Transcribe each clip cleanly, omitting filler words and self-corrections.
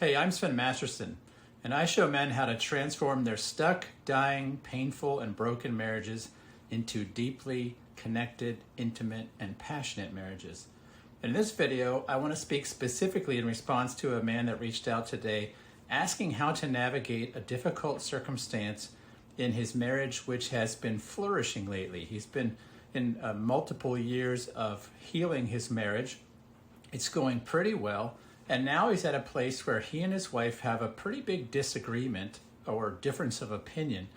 Hey, I'm Sven Masterson, and I show men how to transform their stuck, dying, painful, and broken marriages into deeply connected, intimate, and passionate marriages. In this video, I want to speak specifically in response to a man that reached out today asking how to navigate a difficult circumstance in his marriage, which has been flourishing lately. He's been in multiple years of healing his marriage. It's going pretty well. And now he's at a place where he and his wife have a pretty big disagreement or difference of opinion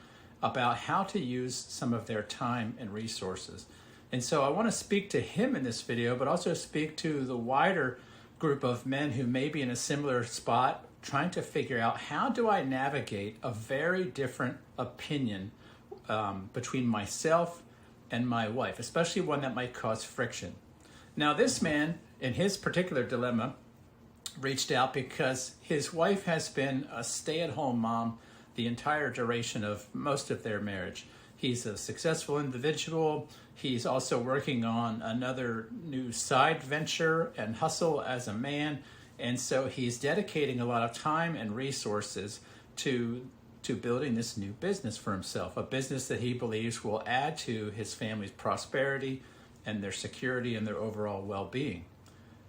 about how to use some of their time and resources. And so I want to speak to him in this video, but also speak to the wider group of men who may be in a similar spot, trying to figure out how do I navigate a very different opinion between myself and my wife, especially one that might cause friction. Now, this man, in his particular dilemma, reached out because his wife has been a stay-at-home mom the entire duration of most of their marriage. He's a successful individual. He's also working on another new side venture and hustle as a man. And so he's dedicating a lot of time and resources to building this new business for himself, a business that he believes will add to his family's prosperity and their security and their overall well-being.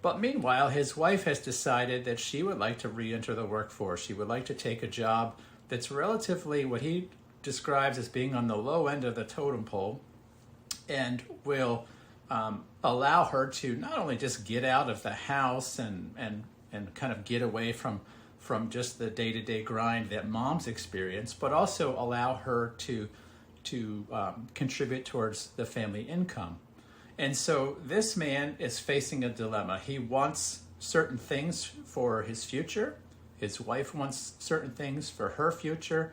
But meanwhile, his wife has decided that she would like to re-enter the workforce. She would like to take a job that's relatively what he describes as being on the low end of the totem pole, and will allow her to not only just get out of the house and kind of get away from just the day-to-day grind that moms experience, but also allow her to contribute towards the family income. And so this man is facing a dilemma. He wants certain things for his future. His wife wants certain things for her future.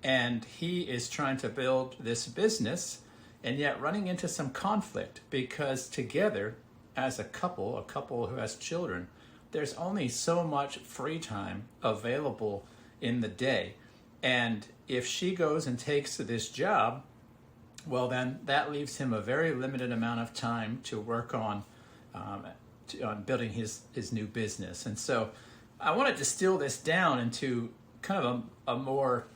And he is trying to build this business and yet running into some conflict because together as a couple who has children, there's only so much free time available in the day. And if she goes and takes this job, well, then that leaves him a very limited amount of time to work on building his new business. And so I want to distill this down into kind of a more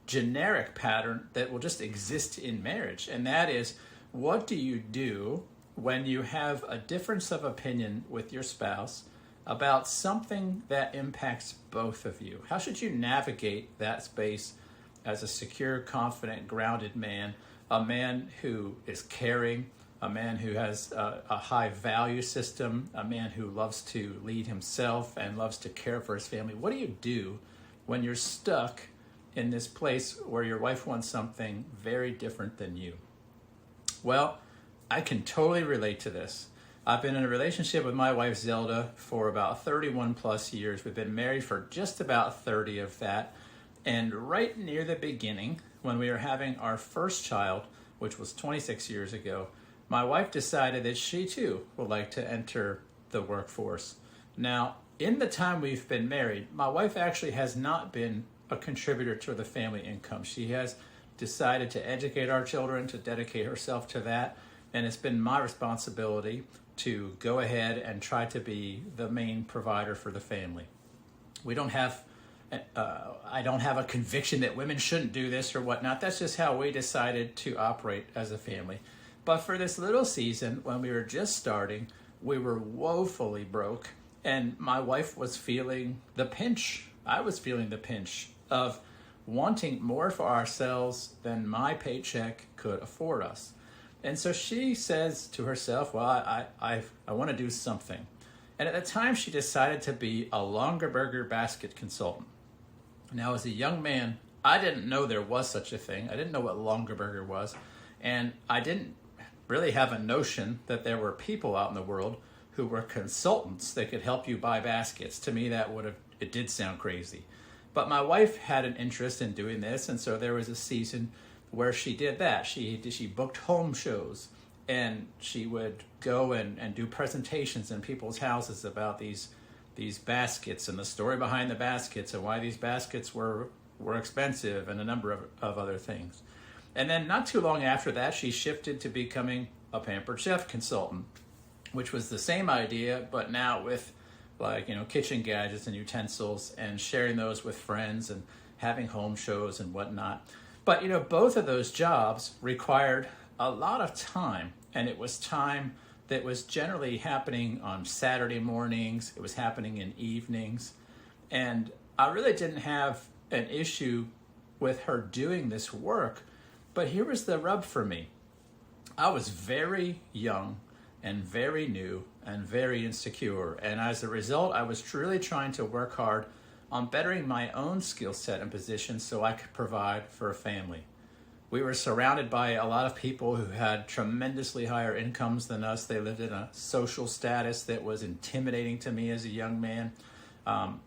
generic pattern that will just exist in marriage. And that is, what do you do when you have a difference of opinion with your spouse about something that impacts both of you? How should you navigate that space as a secure, confident, grounded man, a man who is caring, a man who has a high value system, a man who loves to lead himself and loves to care for his family? What do you do when you're stuck in this place where your wife wants something very different than you? Well, I can totally relate to this. I've been in a relationship with my wife Zelda for about 31 plus years. We've been married for just about 30 of that. And right near the beginning, when we were having our first child, which was 26 years ago, my wife decided that she too would like to enter the workforce. Now, in the time we've been married, my wife actually has not been a contributor to the family income. She has decided to educate our children, to dedicate herself to that, and it's been my responsibility to go ahead and try to be the main provider for the family. I don't have a conviction that women shouldn't do this or whatnot. That's just how we decided to operate as a family. But for this little season, when we were just starting, we were woefully broke, and my wife was feeling the pinch. I was feeling the pinch of wanting more for ourselves than my paycheck could afford us. And so she says to herself, well, I want to do something. And at the time, she decided to be a Longaberger basket consultant. Now, as a young man, I didn't know there was such a thing. I didn't know what Longaberger was. And I didn't really have a notion that there were people out in the world who were consultants that could help you buy baskets. To me, it did sound crazy. But my wife had an interest in doing this, and so there was a season where she did that. She booked home shows, and she would go and do presentations in people's houses about these baskets and the story behind the baskets and why these baskets were expensive and a number of other things. And then not too long after that, she shifted to becoming a Pampered Chef consultant, which was the same idea, but now with like, kitchen gadgets and utensils, and sharing those with friends and having home shows and whatnot. But, both of those jobs required a lot of time, and it was time that was generally happening on Saturday mornings. It was happening in evenings. And I really didn't have an issue with her doing this work. But here was the rub for me. I was very young and very new and very insecure. And as a result, I was truly trying to work hard on bettering my own skill set and position so I could provide for a family. We were surrounded by a lot of people who had tremendously higher incomes than us. They lived in a social status that was intimidating to me as a young man.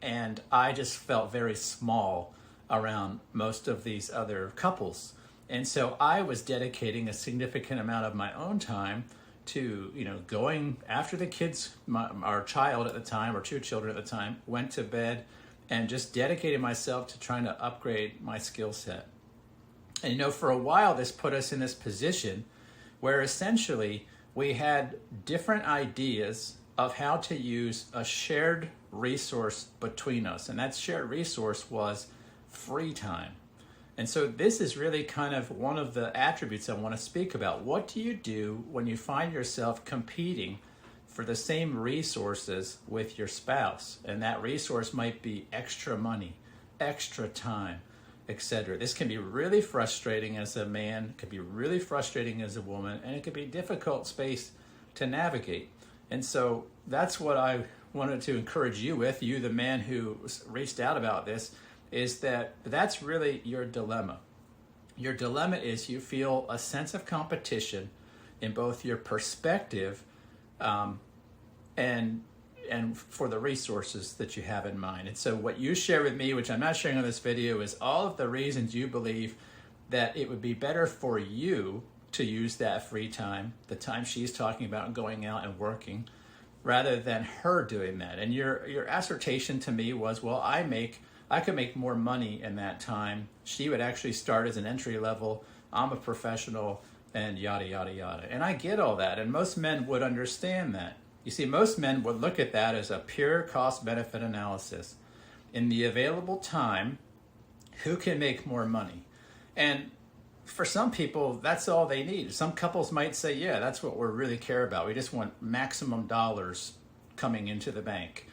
And I just felt very small around most of these other couples. And so I was dedicating a significant amount of my own time to, going after the kids. Our child at the time, or two children at the time, went to bed, and just dedicated myself to trying to upgrade my skill set. And for a while, this put us in this position where essentially we had different ideas of how to use a shared resource between us. And that shared resource was free time. And so this is really kind of one of the attributes I want to speak about. What do you do when you find yourself competing for the same resources with your spouse? And that resource might be extra money, extra time, etc. This can be really frustrating as a man, it can be really frustrating as a woman, and it can be a difficult space to navigate. And so that's what I wanted to encourage you with, you the man who reached out about this, is that that's really your dilemma. Your dilemma is you feel a sense of competition in both your perspective and for the resources that you have in mind. And so what you share with me, which I'm not sharing on this video, is all of the reasons you believe that it would be better for you to use that free time, the time she's talking about going out and working, rather than her doing that. And your assertion to me was, well, I could make more money in that time. She would actually start as an entry level. I'm a professional, and yada, yada, yada. And I get all that, and most men would understand that. You see, most men would look at that as a pure cost-benefit analysis. In the available time, who can make more money? And for some people, that's all they need. Some couples might say, yeah, that's what we really care about. We just want maximum dollars coming into the bank.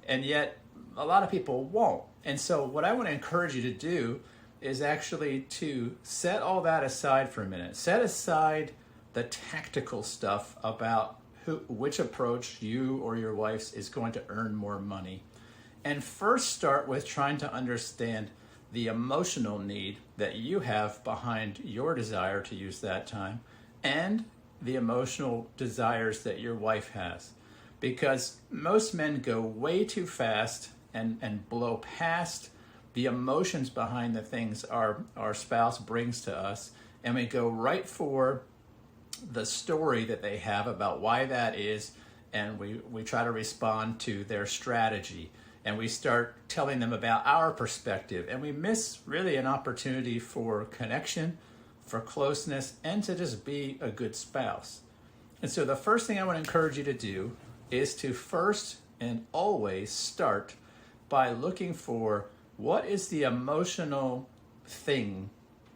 And yet, a lot of people won't. And so what I want to encourage you to do is actually to set all that aside for a minute. Set aside the tactical stuff about which approach you or your wife's is going to earn more money. And first start with trying to understand the emotional need that you have behind your desire to use that time and the emotional desires that your wife has. Because most men go way too fast and blow past the emotions behind the things our spouse brings to us, and we go right for the story that they have about why that is, and we try to respond to their strategy, and we start telling them about our perspective, and we miss really an opportunity for connection, for closeness, and to just be a good spouse. And so the first thing I want to encourage you to do is to first and always start by looking for what is the emotional thing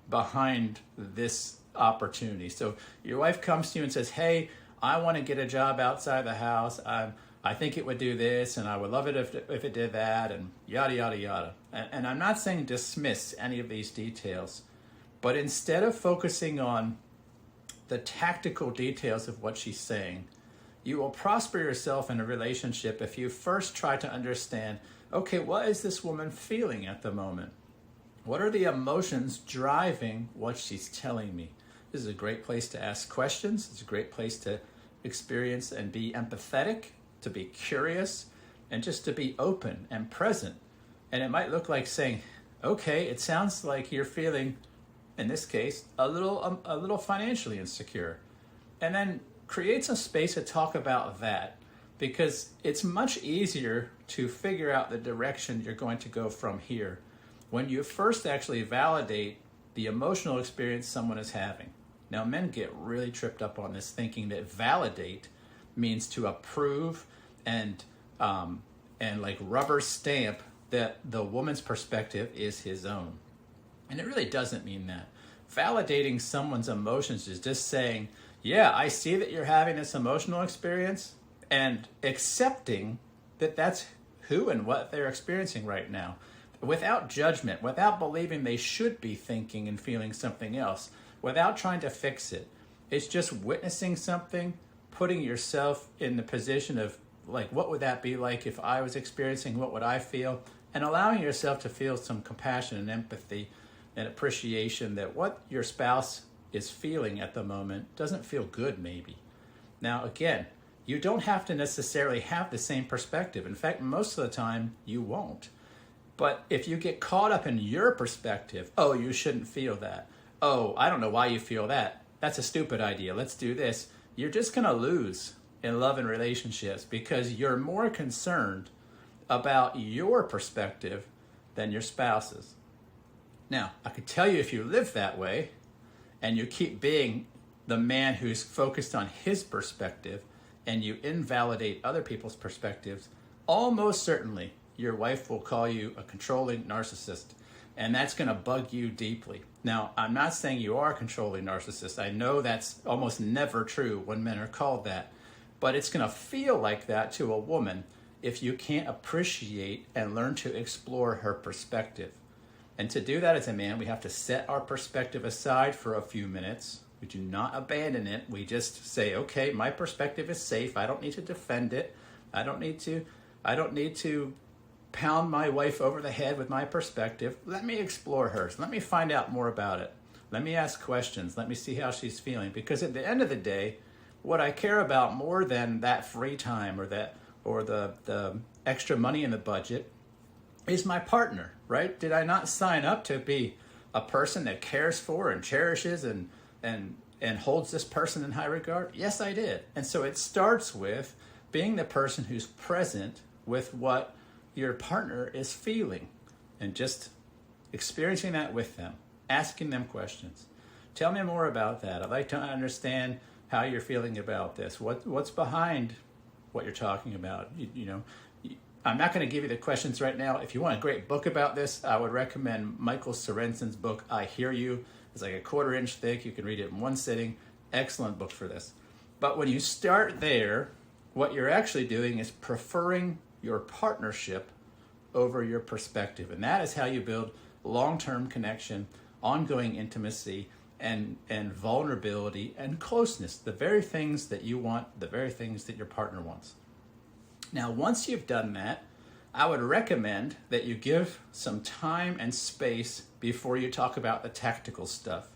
behind this opportunity. So your wife comes to you and says, hey, I want to get a job outside the house. I think it would do this, and I would love it if it did that, and yada, yada, yada. And I'm not saying dismiss any of these details, but instead of focusing on the tactical details of what she's saying, you will prosper yourself in a relationship if you first try to understand, okay, what is this woman feeling at the moment? What are the emotions driving what she's telling me? This is a great place to ask questions. It's a great place to experience and be empathetic, to be curious, and just to be open and present. And it might look like saying, okay, it sounds like you're feeling, in this case, a little financially insecure. And then create some space to talk about that, because it's much easier to figure out the direction you're going to go from here when you first actually validate the emotional experience someone is having. Now, men get really tripped up on this, thinking that validate means to approve and and like rubber stamp that the woman's perspective is his own. And it really doesn't mean that. Validating someone's emotions is just saying, yeah, I see that you're having this emotional experience, and accepting that that's who and what they're experiencing right now, without judgment, without believing they should be thinking and feeling something else, without trying to fix it. It's just witnessing something, putting yourself in the position of, like, what would that be like if I was experiencing, what would I feel? And allowing yourself to feel some compassion and empathy and appreciation that what your spouse is feeling at the moment doesn't feel good, maybe. Now, again, you don't have to necessarily have the same perspective. In fact, most of the time, you won't. But if you get caught up in your perspective, oh, you shouldn't feel that. Oh, I don't know why you feel that. That's a stupid idea. Let's do this. You're just going to lose in love and relationships because you're more concerned about your perspective than your spouse's. Now, I could tell you if you live that way and you keep being the man who's focused on his perspective and you invalidate other people's perspectives, almost certainly your wife will call you a controlling narcissist, and that's going to bug you deeply. Now, I'm not saying you are a controlling narcissist. I know that's almost never true when men are called that, but it's going to feel like that to a woman if you can't appreciate and learn to explore her perspective. And to do that as a man, we have to set our perspective aside for a few minutes. We do not abandon it. We just say, okay, my perspective is safe. I don't need to defend it. I don't need to pound my wife over the head with my perspective. Let me explore hers. Let me find out more about it. Let me ask questions. Let me see how she's feeling. Because at the end of the day, what I care about more than that free time or the extra money in the budget is my partner, right? Did I not sign up to be a person that cares for and cherishes and holds this person in high regard? Yes, I did. And so it starts with being the person who's present with what your partner is feeling and just experiencing that with them, asking them questions. Tell me more about that. I'd like to understand how you're feeling about this. What's behind what you're talking about? I'm not going to give you the questions right now. If you want a great book about this, I would recommend Michael Sorensen's book, I Hear You. It's like a 1/4 inch thick. You can read it in one sitting. Excellent book for this. But when you start there, what you're actually doing is preferring your partnership over your perspective. And that is how you build long-term connection, ongoing intimacy, and vulnerability and closeness. The very things that you want, the very things that your partner wants. Now, once you've done that, I would recommend that you give some time and space before you talk about the tactical stuff.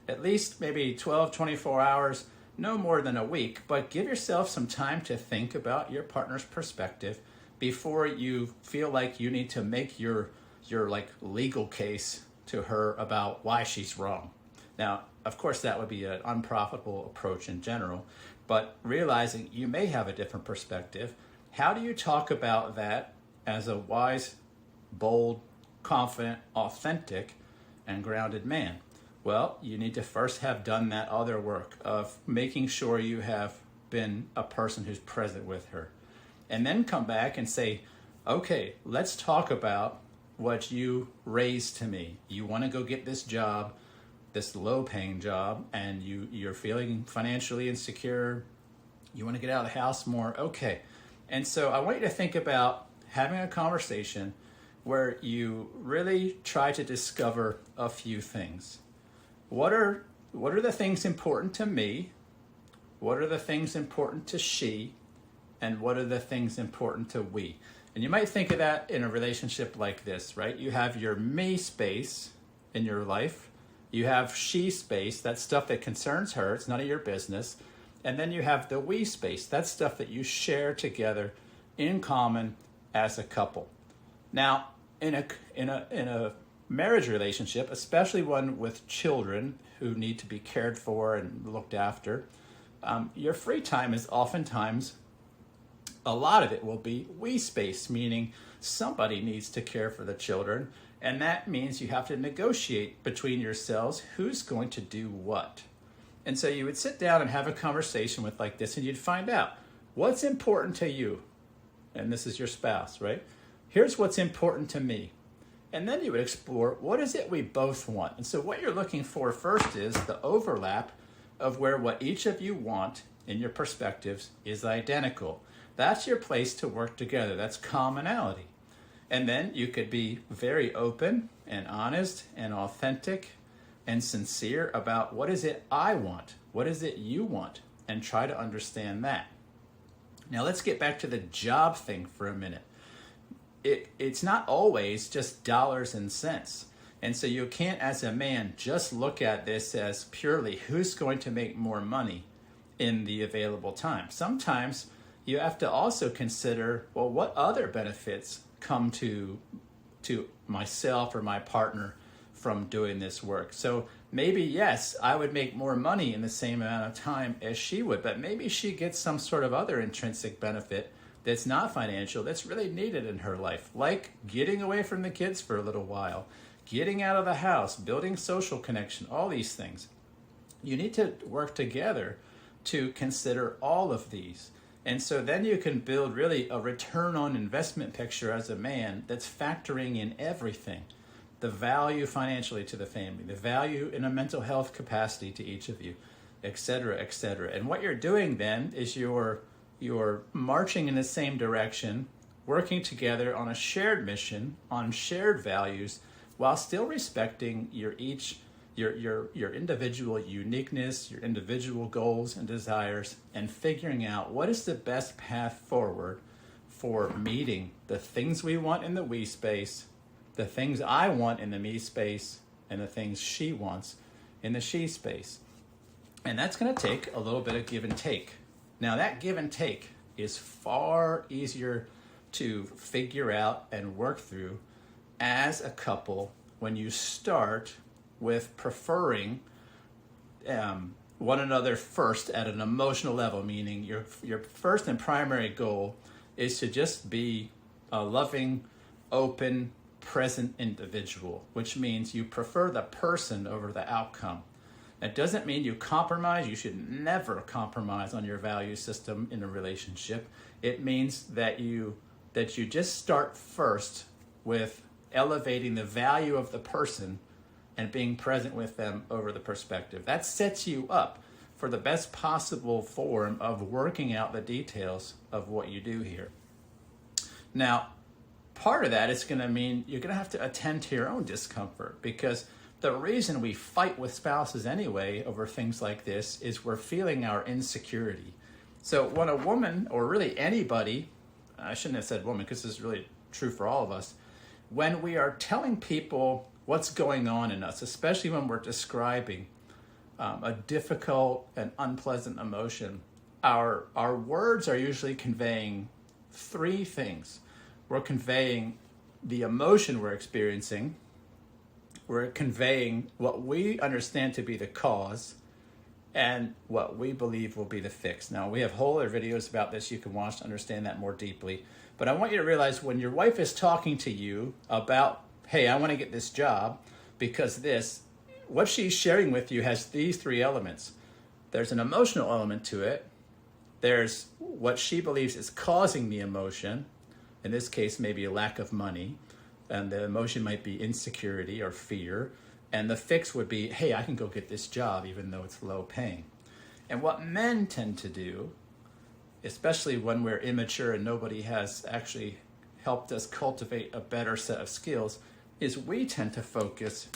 At least maybe 12, 24 hours, no more than a week, but give yourself some time to think about your partner's perspective before you feel like you need to make your like legal case to her about why she's wrong. Now, of course, that would be an unprofitable approach in general, but realizing you may have a different perspective, how do you talk about that as a wise, bold, confident, authentic, and grounded man? Well, you need to first have done that other work of making sure you have been a person who's present with her. And then come back and say, okay, let's talk about what you raised to me. You want to go get this job, this low-paying job, and you're feeling financially insecure. You want to get out of the house more. Okay. And so I want you to think about having a conversation where you really try to discover a few things. What are the things important to me? What are the things important to she? And what are the things important to we? And you might think of that in a relationship like this, right? You have your me space in your life. You have she space, that's stuff that concerns her. It's none of your business. And then you have the we space. That's stuff that you share together in common as a couple. Now, in a marriage relationship, especially one with children who need to be cared for and looked after, your free time is oftentimes, a lot of it will be we space, meaning somebody needs to care for the children, and that means you have to negotiate between yourselves who's going to do what. And so you would sit down and have a conversation with like this, and you'd find out what's important to you. and this is your spouse, right? Here's what's important to me. And then you would explore, what is it we both want? And so what you're looking for first is the overlap of where what each of you want in your perspectives is identical. That's your place to work together. That's commonality. And then you could be very open and honest and authentic and sincere about, what is it I want? What is it you want? And try to understand that. Now let's get back to the job thing for a minute. It's not always just dollars and cents. And so you can't, as a man, just look at this as purely who's going to make more money in the available time. Sometimes you have to also consider, well, what other benefits come to myself or my partner from doing this work? So maybe, yes, I would make more money in the same amount of time as she would, but maybe she gets some sort of other intrinsic benefit that's not financial, that's really needed in her life, like getting away from the kids for a little while, getting out of the house, building social connection, all these things. You need to work together to consider all of these. And so then you can build really a return on investment picture as a man that's factoring in everything. The value financially to the family, the value in a mental health capacity to each of you, et cetera, et cetera. And what you're doing then is you're marching in the same direction, working together on a shared mission, on shared values, while still respecting your individual uniqueness, your individual goals and desires, and figuring out what is the best path forward for meeting the things we want in the we space, the things I want in the me space, and the things she wants in the she space. And that's going to take a little bit of give and take. Now, that give and take is far easier to figure out and work through as a couple when you start with preferring one another first at an emotional level, meaning your first and primary goal is to just be a loving, open, present individual, which means you prefer the person over the outcome. That doesn't mean you compromise. You should never compromise on your value system in a relationship. It means that you just start first with elevating the value of the person and being present with them over the perspective. That sets you up for the best possible form of working out the details of what you do here. Now, part of that is going to mean you're going to have to attend to your own discomfort, because the reason we fight with spouses anyway over things like this is we're feeling our insecurity. So when a woman, or really anybody, I shouldn't have said woman because this is really true for all of us, when we are telling people what's going on in us, especially when we're describing a difficult and unpleasant emotion, our words are usually conveying three things. We're conveying the emotion we're experiencing, we're conveying what we understand to be the cause, and what we believe will be the fix. Now, we have whole other videos about this you can watch to understand that more deeply. But I want you to realize when your wife is talking to you about, hey, I want to get this job because this, what she's sharing with you has these three elements. There's an emotional element to it. There's what she believes is causing the emotion. In this case, maybe a lack of money. And the emotion might be insecurity or fear. And the fix would be, hey, I can go get this job even though it's low paying. And what men tend to do, especially when we're immature and nobody has actually helped us cultivate a better set of skills, is we tend to focus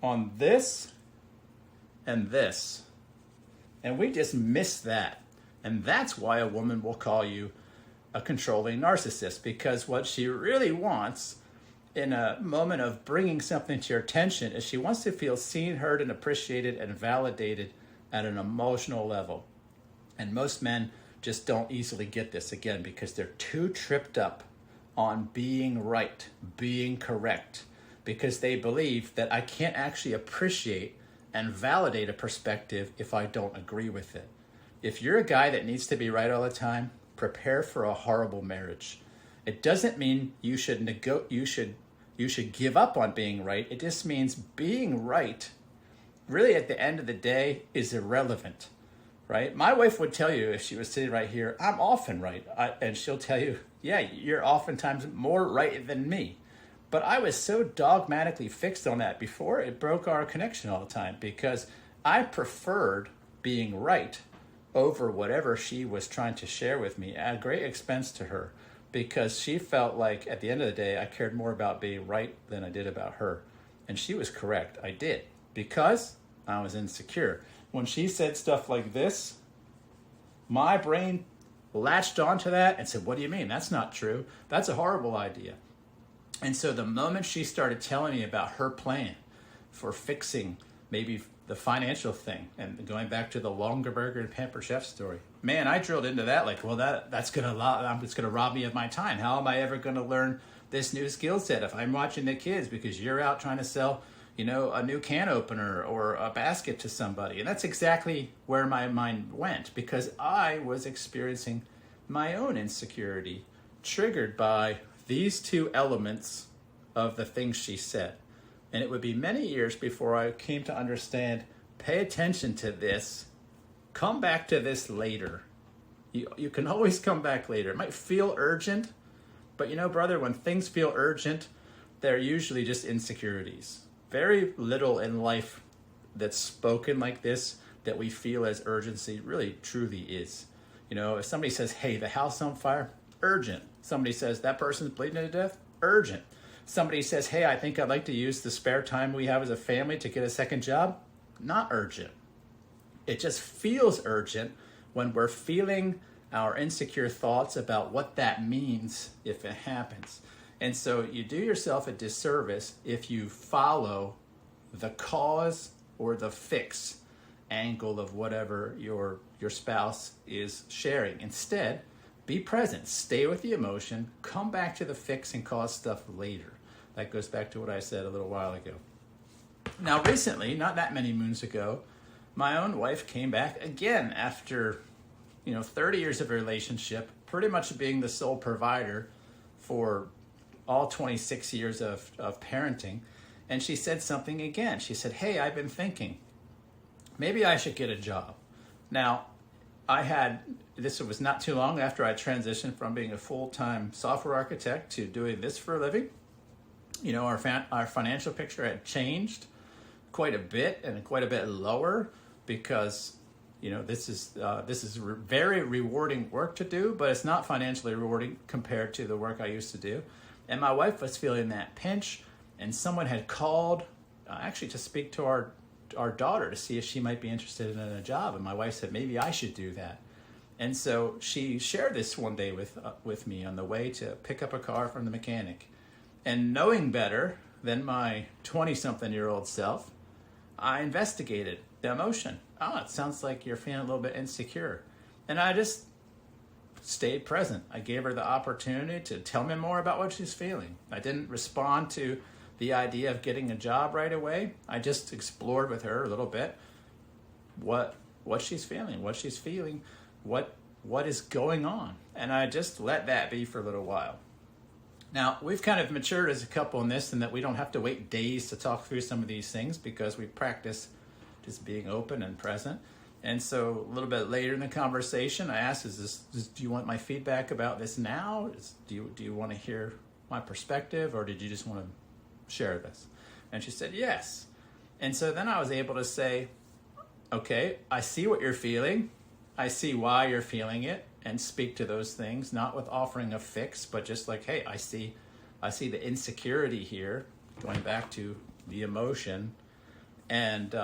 on this and this. And we just miss that. And that's why a woman will call you a controlling narcissist, because what she really wants in a moment of bringing something to your attention is she wants to feel seen, heard, and appreciated and validated at an emotional level. And most men just don't easily get this, again, because they're too tripped up on being right, being correct, because they believe that I can't actually appreciate and validate a perspective if I don't agree with it. If you're a guy that needs to be right all the time, prepare for a horrible marriage. It doesn't mean you should give up on being right. It just means being right, really at the end of the day, is irrelevant. right? My wife would tell you if she was sitting right here, I'm often right. And she'll tell you, yeah, you're oftentimes more right than me. But I was so dogmatically fixed on that before, it broke our connection all the time, because I preferred being right over whatever she was trying to share with me at great expense to her, because she felt like at the end of the day, I cared more about being right than I did about her. And she was correct. I did, because I was insecure. When she said stuff like this, my brain latched onto that and said, what do you mean? That's not true. That's a horrible idea. And so the moment she started telling me about her plan for fixing maybe the financial thing, and going back to the Longaberger and Pamper Chef story, man, I drilled into that like, well, it's gonna rob me of my time. How am I ever gonna learn this new skill set if I'm watching the kids because you're out trying to sell, a new can opener or a basket to somebody? And that's exactly where my mind went, because I was experiencing my own insecurity triggered by these two elements of the things she said. And it would be many years before I came to understand, pay attention to this, come back to this later. You can always come back later. It might feel urgent, but brother, when things feel urgent, they're usually just insecurities. Very little in life that's spoken like this that we feel as urgency really truly is. If somebody says, hey, the house on fire, urgent. Somebody says that person's bleeding to death, urgent. Somebody says, hey, I think I'd like to use the spare time we have as a family to get a second job, not urgent. It just feels urgent when we're feeling our insecure thoughts about what that means if it happens. And so you do yourself a disservice if you follow the cause or the fix angle of whatever your spouse is sharing. Instead, be present, stay with the emotion, come back to the fix and cause stuff later. That goes back to what I said a little while ago. Now recently, not that many moons ago, my own wife came back again after 30 years of a relationship, pretty much being the sole provider for all 26 years of parenting. And she said something again. She said, hey, I've been thinking, maybe I should get a job. Now, this was not too long after I transitioned from being a full-time software architect to doing this for a living. Our financial picture had changed quite a bit, and quite a bit lower, because this is very rewarding work to do, but it's not financially rewarding compared to the work I used to do. And my wife was feeling that pinch, and someone had called actually to speak to our daughter to see if she might be interested in a job. And my wife said, maybe I should do that. And so she shared this one day with me on the way to pick up a car from the mechanic. And knowing better than my 20-something-year-old self, I investigated the emotion. Oh, it sounds like you're feeling a little bit insecure. And I just stayed present. I gave her the opportunity to tell me more about what she's feeling. I didn't respond to the idea of getting a job right away. I just explored with her a little bit what she's feeling, what is going on. And I just let that be for a little while. Now, we've kind of matured as a couple in this, and that we don't have to wait days to talk through some of these things, because we practice just being open and present. And so a little bit later in the conversation, I asked, do you want my feedback about this now? Do you want to hear my perspective, or did you just want to share this? And she said, yes. And so then I was able to say, okay, I see what you're feeling. I see why you're feeling it, and speak to those things, not with offering a fix, but just like, hey, I see the insecurity here, going back to the emotion. And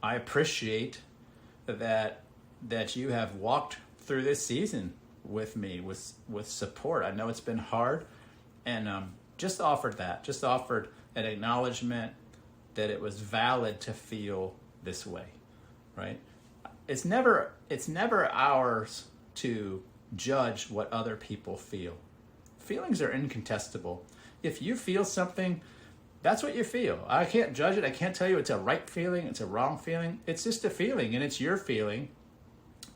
I appreciate that you have walked through this season with me, with support. I know it's been hard, and just offered an acknowledgement that it was valid to feel this way, right? It's never ours to judge what other people feel. Feelings are incontestable. If you feel something, that's what you feel. I can't judge it. I can't tell you it's a right feeling, it's a wrong feeling. It's just a feeling, and it's your feeling,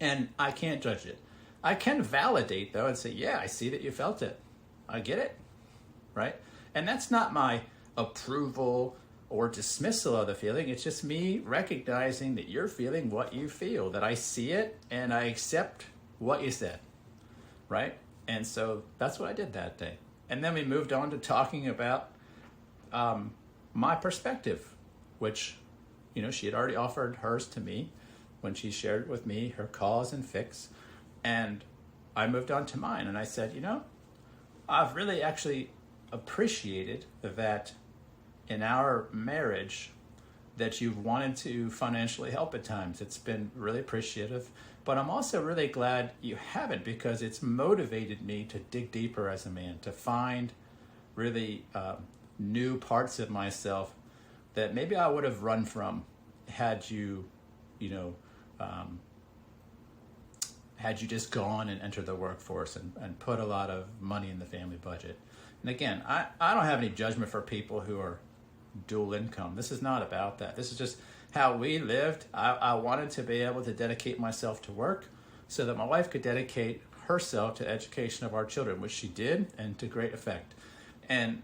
and I can't judge it. I can validate, though, and say, yeah, I see that you felt it. I get it, right? And that's not my approval or dismissal of the feeling. It's just me recognizing that you're feeling what you feel, that I see it and I accept what you said, right? And so that's what I did that day. And then we moved on to talking about my perspective, which, she had already offered hers to me when she shared with me her cause and fix. And I moved on to mine, and I said, I've really actually appreciated that in our marriage that you've wanted to financially help at times. It's been really appreciative, but I'm also really glad you haven't, because it's motivated me to dig deeper as a man, to find really new parts of myself that maybe I would have run from had you just gone and entered the workforce and put a lot of money in the family budget. And again, I don't have any judgment for people who are dual income. This is not about that. This is just how we lived. I wanted to be able to dedicate myself to work so that my wife could dedicate herself to education of our children, which she did, and to great effect. And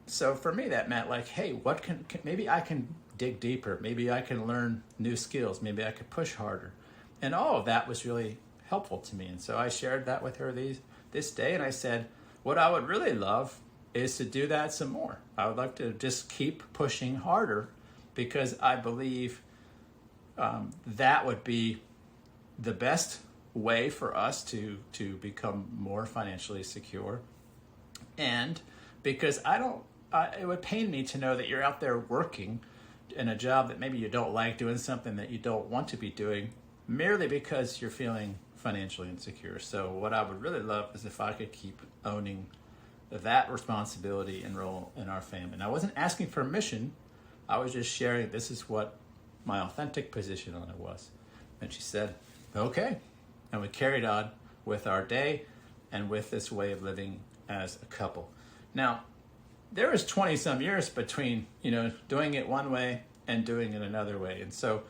so for me, that meant like, hey, what can maybe I can dig deeper. Maybe I can learn new skills. Maybe I could push harder. And all of that was really helpful to me. And so I shared that with her this day, and I said, what I would really love is to do that some more. I would like to just keep pushing harder, because I believe that would be the best way for us to become more financially secure. And because it would pain me to know that you're out there working in a job that maybe you don't like, doing something that you don't want to be doing, merely because you're feeling financially insecure. So what I would really love is if I could keep owning that responsibility and role in our family. And I wasn't asking permission. I was just sharing this is what my authentic position on it was. And she said, okay. And we carried on with our day and with this way of living as a couple. Now, there was 20 some years between, doing it one way and doing it another way. And so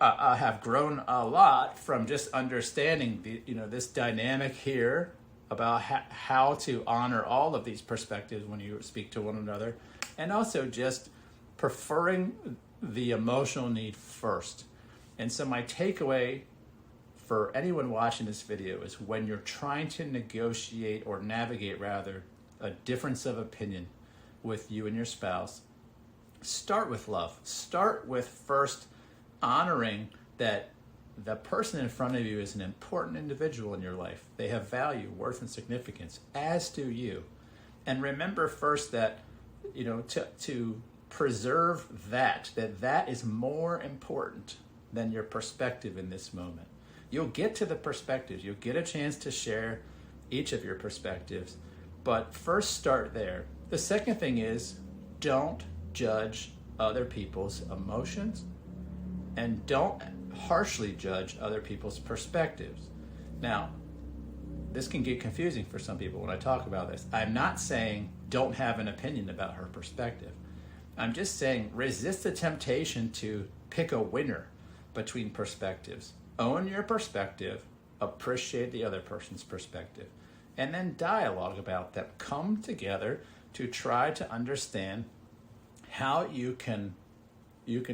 I have grown a lot from just understanding this dynamic here about how to honor all of these perspectives when you speak to one another, and also just preferring the emotional need first. And so my takeaway for anyone watching this video is, when you're trying to negotiate or navigate rather a difference of opinion with you and your spouse, start with love. Start with first honoring that the person in front of you is an important individual in your life. They have value, worth, and significance, as do you. And remember first that, to preserve that is more important than your perspective in this moment. You'll get to the perspectives. You'll get a chance to share each of your perspectives, but first start there. The second thing is, don't judge other people's emotions, and don't harshly judge other people's perspectives. Now, this can get confusing for some people when I talk about this. I'm not saying don't have an opinion about her perspective. I'm just saying resist the temptation to pick a winner between perspectives. Own your perspective, appreciate the other person's perspective, and then dialogue about them. Come together to try to understand how you can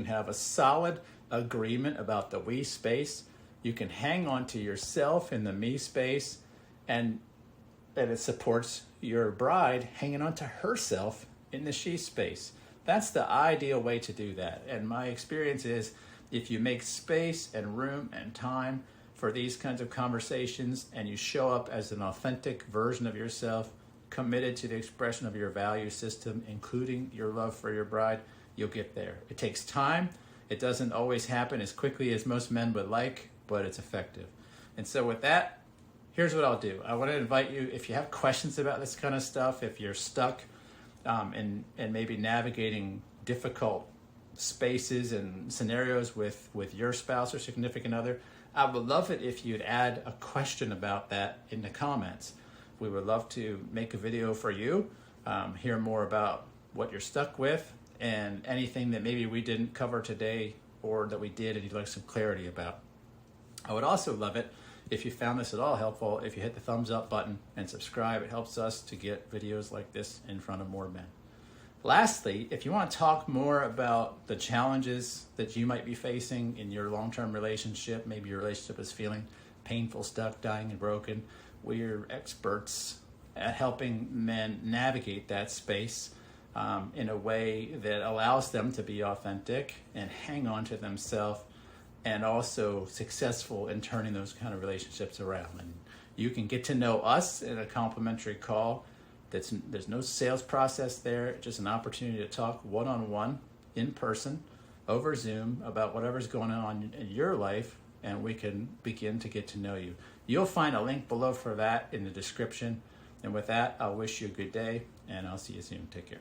have a solid agreement about the we space. You can hang on to yourself in the me space, and it supports your bride hanging on to herself in the she space. That's the ideal way to do that. And my experience is, if you make space and room and time for these kinds of conversations, and you show up as an authentic version of yourself, committed to the expression of your value system, including your love for your bride, you'll get there. It takes time. It doesn't always happen as quickly as most men would like, but it's effective. And so with that, here's what I'll do. I want to invite you, if you have questions about this kind of stuff, if you're stuck and maybe navigating difficult spaces and scenarios with your spouse or significant other, I would love it if you'd add a question about that in the comments. We would love to make a video for you, hear more about what you're stuck with, and anything that maybe we didn't cover today or that we did and you'd like some clarity about. I would also love it if you found this at all helpful, if you hit the thumbs up button and subscribe. It helps us to get videos like this in front of more men. Lastly, if you want to talk more about the challenges that you might be facing in your long-term relationship, maybe your relationship is feeling painful, stuck, dying, and broken, we're experts at helping men navigate that space in a way that allows them to be authentic and hang on to themselves, and also successful in turning those kind of relationships around. And you can get to know us in a complimentary call. There's no sales process there, just an opportunity to talk one-on-one, in person, over Zoom, about whatever's going on in your life, and we can begin to get to know you. You'll find a link below for that in the description. And with that, I'll wish you a good day, and I'll see you soon. Take care.